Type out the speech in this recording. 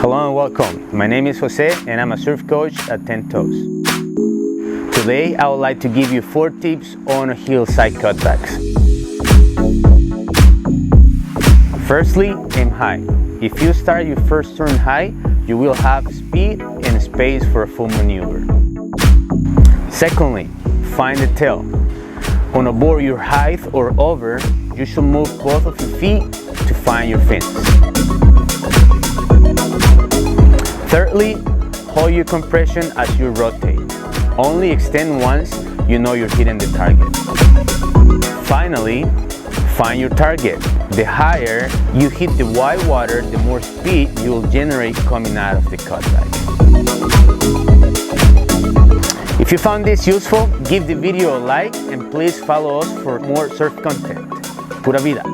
Hello and welcome. My name is Jose and I'm a surf coach at 10 Toes. Today I would like to give you 4 tips on Heelside cutbacks. Firstly, aim high. If you start your first turn high, you will have speed and space for a full maneuver. Secondly, find the tail. On a board your height or over, you should move both of your feet to find your fins. Thirdly, hold your compression as you rotate. Only extend once you know you're hitting the target. Finally, find your target. The higher you hit the wide water, the more speed you will generate coming out of the cutback. If you found this useful, give the video a like and please follow us for more surf content. Pura vida!